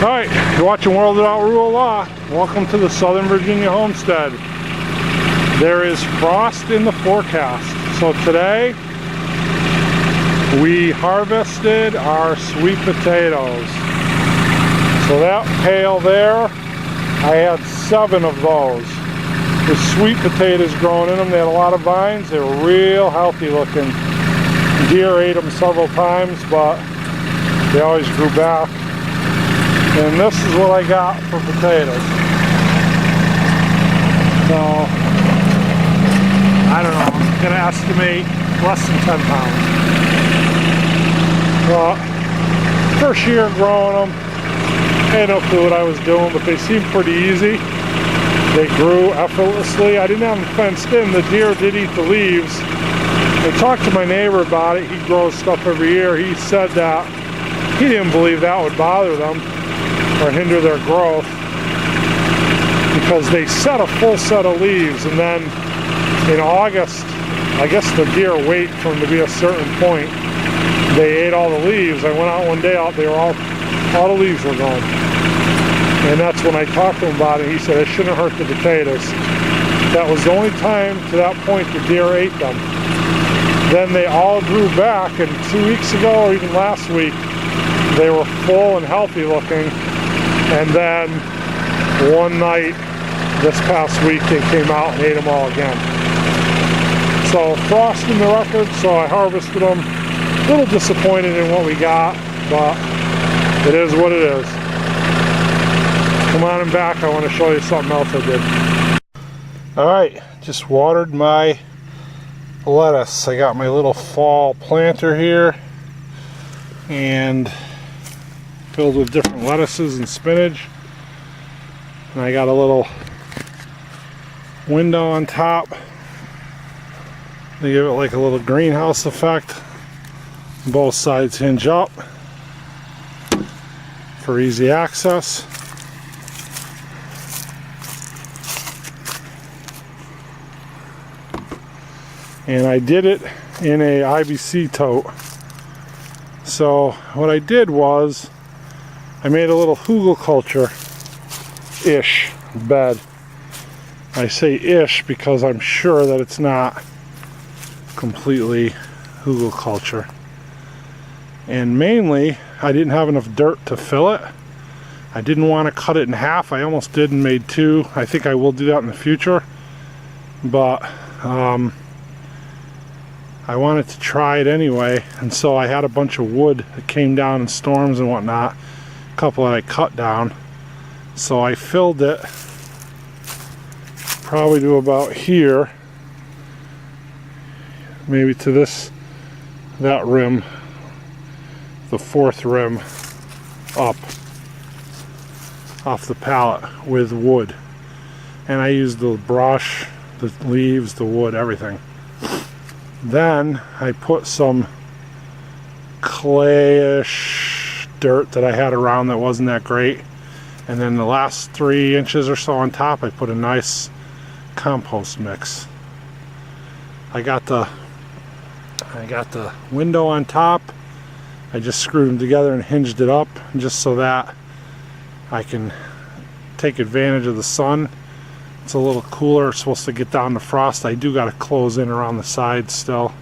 Alright, you're watching World Without Rule of Law. Welcome to the Southern Virginia Homestead. There is frost in the forecast. So today, we harvested our sweet potatoes. So that pail there, I had 7 of those. With sweet potatoes growing in them. They had a lot of vines. They were real healthy looking. Deer ate them several times, but they always grew back. And this is what I got for potatoes. So, I don't know, I'm going to estimate less than 10 pounds. But, first year growing them, I had no clue what I was doing, but they seemed pretty easy. They grew effortlessly. I didn't have them fenced in. The deer did eat the leaves. I talked to my neighbor about it. He grows stuff every year. He said that he didn't believe that would bother them or hinder their growth because they set a full set of leaves, and then in August, I guess the deer wait for them to be a certain point. They ate all the leaves. I went out one day, they were all the leaves were gone. And that's when I talked to him about it. He said it shouldn't hurt the potatoes. That was the only time to that point the deer ate them. Then they all grew back, and 2 weeks ago or even last week they were full and healthy looking. And then one night this past week they came out and ate them all again. So frost in the record, so I harvested them. A little disappointed in what we got, but it is what it is. Come on in back, I want to show you something else I did. Alright, just watered my lettuce. I got my little fall planter here and filled with different lettuces and spinach. And I got a little window on top. They give it like a little greenhouse effect. Both sides hinge up for easy access. And I did it in a IBC tote. So what I did was I made a little hugelkultur-ish bed. I say ish because I'm sure that it's not completely hugelkultur. And mainly I didn't have enough dirt to fill it. I didn't want to cut it in half. I almost did and made 2. I think I will do that in the future. But I wanted to try it anyway, and so I had a bunch of wood that came down in storms and whatnot, a couple that I cut down. So I filled it probably to about here, maybe to that rim, the 4th rim up off the pallet with wood. And I used the brush, the leaves, the wood, everything. Then I put some clayish dirt that I had around that wasn't that great, and then the last 3 inches or so on top I put a nice compost mix. I got the window on top. I just screwed them together and hinged it up just so that I can take advantage of the sun. It's a little cooler. It's supposed to get down to frost. I do got to close in around the sides still.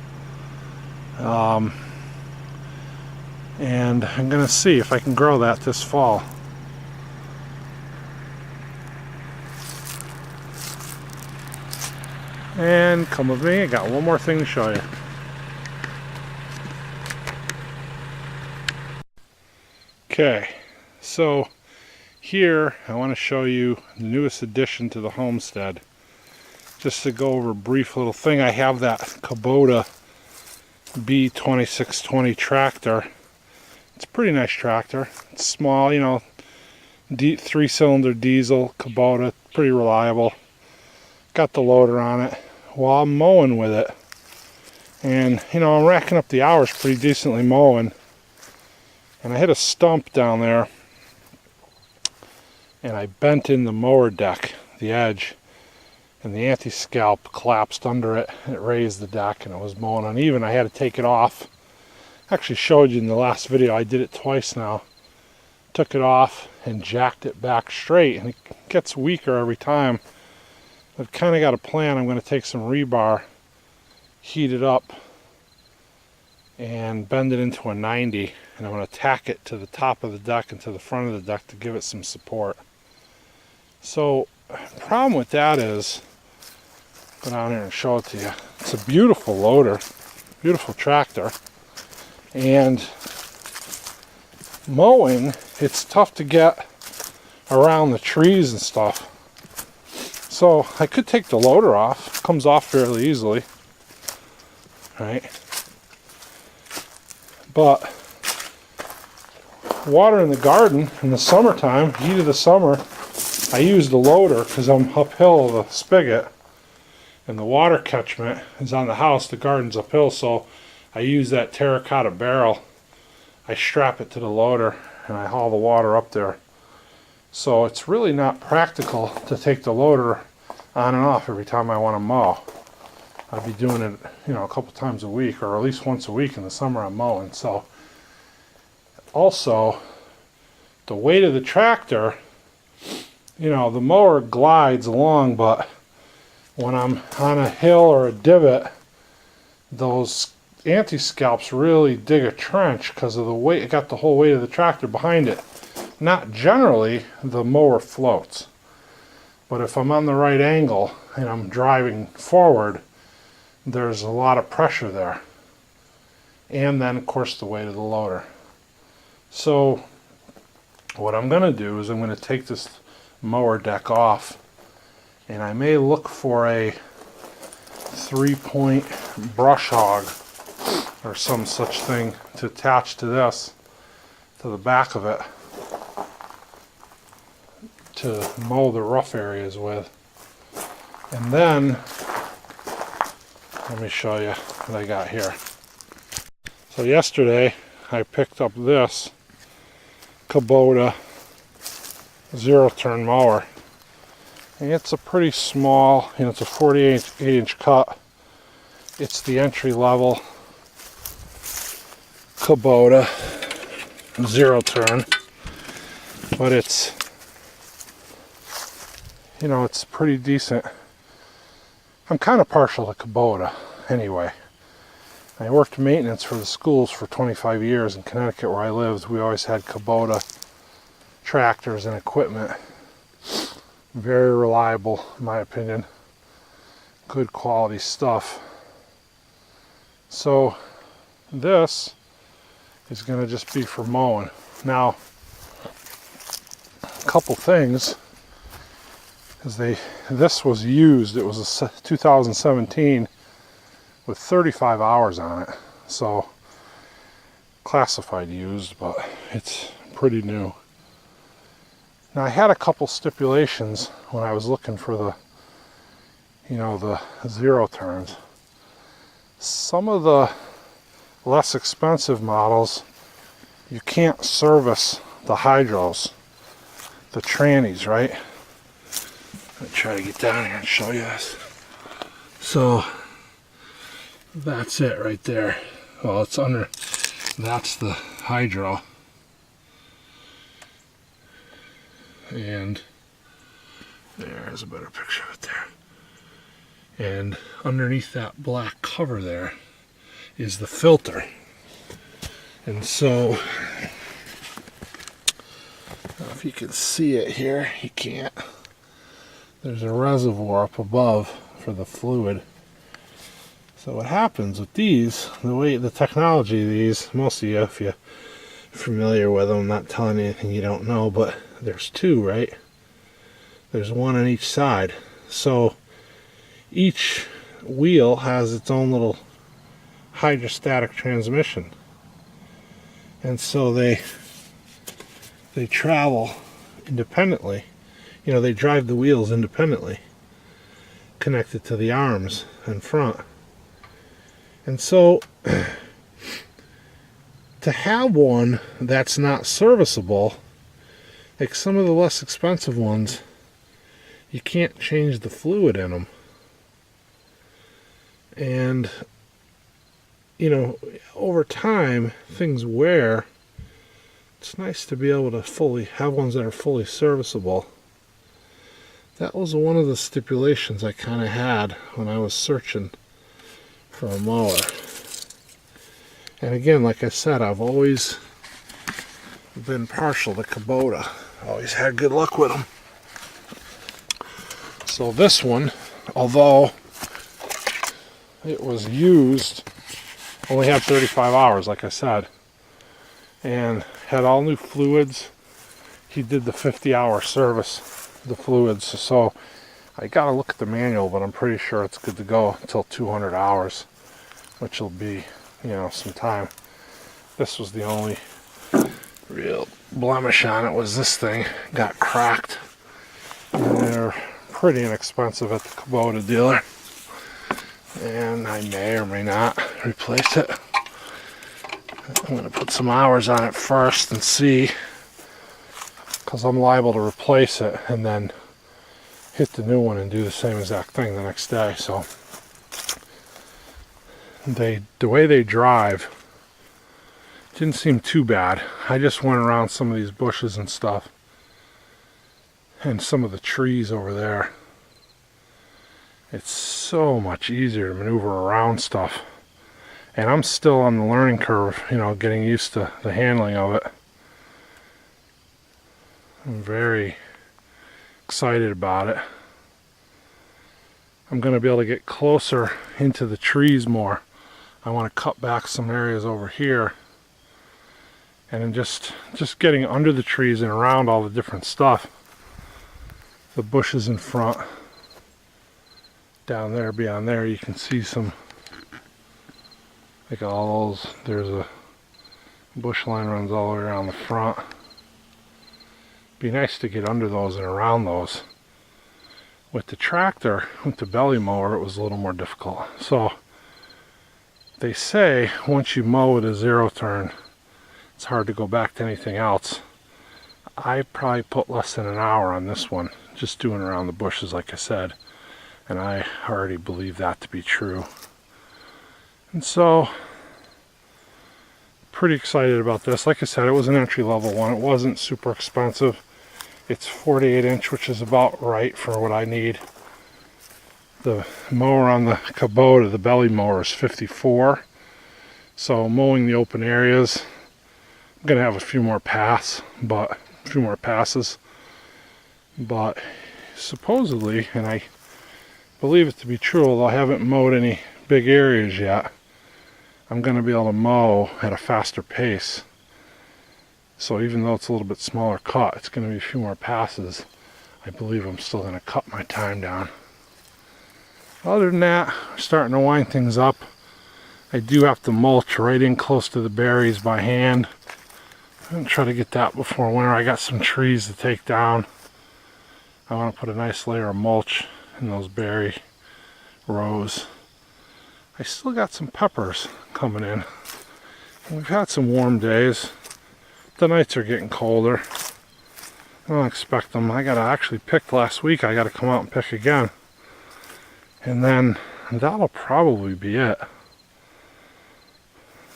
And I'm going to see if I can grow that this fall. And come with me. I got one more thing to show you. Okay, so here I want to show you the newest addition to the homestead. Just to go over a brief little thing, I have that Kubota B2620 tractor. It's a pretty nice tractor. It's small, you know, 3-cylinder diesel Kubota, pretty reliable. Got the loader on it while I'm mowing with it. And, you know, I'm racking up the hours pretty decently mowing. And I hit a stump down there, and I bent in the mower deck, the edge, and the anti-scalp collapsed under it. It raised the deck and it was mowing uneven. I had to take it off. I actually showed you in the last video. I did it twice now. took it off and jacked it back straight, and it gets weaker every time. I've kind of got a plan. I'm going to take some rebar, heat it up, and bend it into a 90, and I'm going to tack it to the top of the deck and to the front of the deck to give it some support. So the problem with that is, go down here and show it to you. It's a beautiful loader, beautiful tractor, and mowing, it's tough to get around the trees and stuff. So I could take the loader off. It comes off fairly easily, right? But water in the garden in the summertime, heat of the summer, I use the loader because I'm uphill of the spigot, and the water catchment is on the house. The garden's uphill, so I use that terracotta barrel. I strap it to the loader and I haul the water up there. So it's really not practical to take the loader on and off every time I want to mow. I'd be doing it, you know, a couple times a week, or at least once a week in the summer I'm mowing. So also the weight of the tractor, you know, the mower glides along, but when I'm on a hill or a divot, those anti-scalps really dig a trench because of the weight. It got the whole weight of the tractor behind it. Not generally, the mower floats. But if I'm on the right angle and I'm driving forward, there's a lot of pressure there. And then, of course, the weight of the loader. So what I'm going to do is I'm going to take this mower deck off, and I may look for a 3-point brush hog or some such thing to attach to this, to the back of it, to mow the rough areas with. And then let me show you what I got here. So yesterday I picked up this Kubota zero-turn mower, and it's a pretty small, you know, it's a 48-inch cut. It's the entry-level Kubota zero-turn, but it's, you know, it's pretty decent. I'm kind of partial to Kubota anyway. I worked maintenance for the schools for 25 years in Connecticut where I lived. We always had Kubota tractors and equipment. Very reliable, in my opinion. Good quality stuff. So this is going to just be for mowing. Now, a couple things, because this was used. It was a 2017 with 35 hours on it, so classified used, but it's pretty new. Now I had a couple stipulations when I was looking for the, you know, the zero turns. Some of the less expensive models, you can't service the hydros, the trannies, right? I'll try to get down here and show you this. So that's it right there. Well, it's under, that's the hydro. And there's a better picture of it there. And underneath that black cover there is the filter. And so, if you can see it here, you can't. There's a reservoir up above for the fluid. So what happens with these, the way the technology of these, most of you, if you're familiar with them, I'm not telling you anything you don't know, but there's two, right? There's one on each side. So each wheel has its own little hydrostatic transmission. And so they travel independently. You know, they drive the wheels independently, connected to the arms in front. And so, to have one that's not serviceable, like some of the less expensive ones, you can't change the fluid in them. And, you know, over time, things wear. It's nice to be able to fully have ones that are fully serviceable. That was one of the stipulations I kind of had when I was searching for a mower. And again, like I said, I've always been partial to Kubota. Always had good luck with them. So this one, although it was used, only had 35 hours, like I said, and had all new fluids. He did the 50-hour service, the fluids, so I gotta look at the manual, but I'm pretty sure it's good to go until 200 hours, which will be, you know, some time. This was the only real blemish on it, was this thing got cracked, and they're pretty inexpensive at the Kubota dealer, and I may or may not replace it. I'm going to put some hours on it first and see, because I'm liable to replace it and then hit the new one and do the same exact thing the next day. So the way they drive didn't seem too bad. I just went around some of these bushes and stuff, and some of the trees over there. It's so much easier to maneuver around stuff. And I'm still on the learning curve, you know, getting used to the handling of it. I'm very excited about it. I'm going to be able to get closer into the trees more. I want to cut back some areas over here. And then just getting under the trees and around all the different stuff. The bushes in front. Down there, beyond there, you can see some, like all those, there's a bush line runs all the way around the front. Be nice to get under those and around those. With the tractor, with the belly mower, it was a little more difficult. So they say once you mow with a zero turn, it's hard to go back to anything else. I probably put less than an hour on this one, just doing around the bushes, like I said. And I already believe that to be true. And so, pretty excited about this. Like I said, it was an entry-level one. It wasn't super expensive. It's 48 inch, which is about right for what I need. The mower on the Kubota, the belly mower, is 54. So mowing the open areas, I'm gonna have a few more passes. But supposedly, and I believe it to be true, although I haven't mowed any big areas yet, I'm going to be able to mow at a faster pace. So even though it's a little bit smaller cut, it's going to be a few more passes. I believe I'm still going to cut my time down. Other than that, I'm starting to wind things up. I do have to mulch right in close to the berries by hand. I'm going to try to get that before winter. I got some trees to take down. I want to put a nice layer of mulch in those berry rows. I still got some peppers coming in. We've had some warm days. The nights are getting colder. I don't expect them. I got to actually pick last week. I got to come out and pick again. And then that'll probably be it.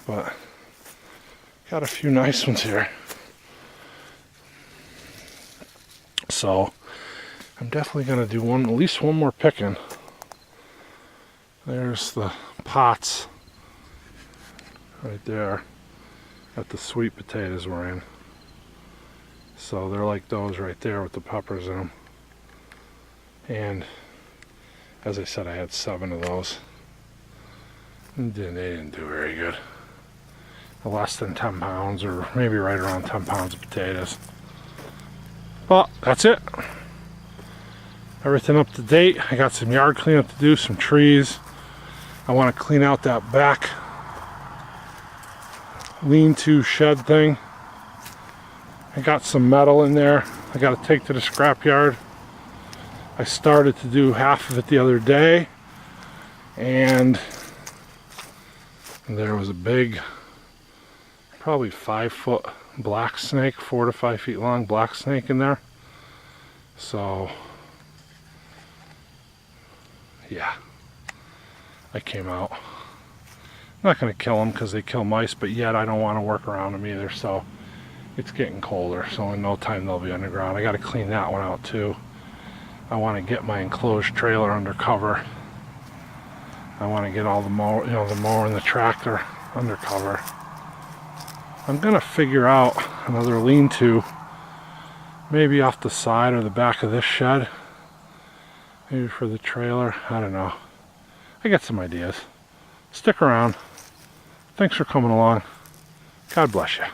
But got a few nice ones here. So I'm definitely going to do at least one more picking. There's the pots right there that the sweet potatoes were in. So they're like those right there with the peppers in them. And as I said, I had 7 of those. And they didn't do very good. Less than 10 pounds, or maybe right around 10 pounds of potatoes. But that's it. Everything up to date. I got some yard cleanup to do, some trees. I want to clean out that back lean-to shed thing. I got some metal in there I got to take to the scrapyard. I started to do half of it the other day, and there was a big, probably 5-foot black snake, 4 to 5 feet long black snake in there. So yeah, I came out. I'm not going to kill them because they kill mice, but yet I don't want to work around them either. So It's getting colder, so in no time they'll be underground. I got to clean that one out too. I want to get my enclosed trailer under cover. I want to get all the mower, the mower and the tractor under cover. I'm gonna figure out another lean-to, maybe off the side or the back of this shed, maybe for the trailer. I don't know. I got some ideas. Stick around. Thanks for coming along. God bless you.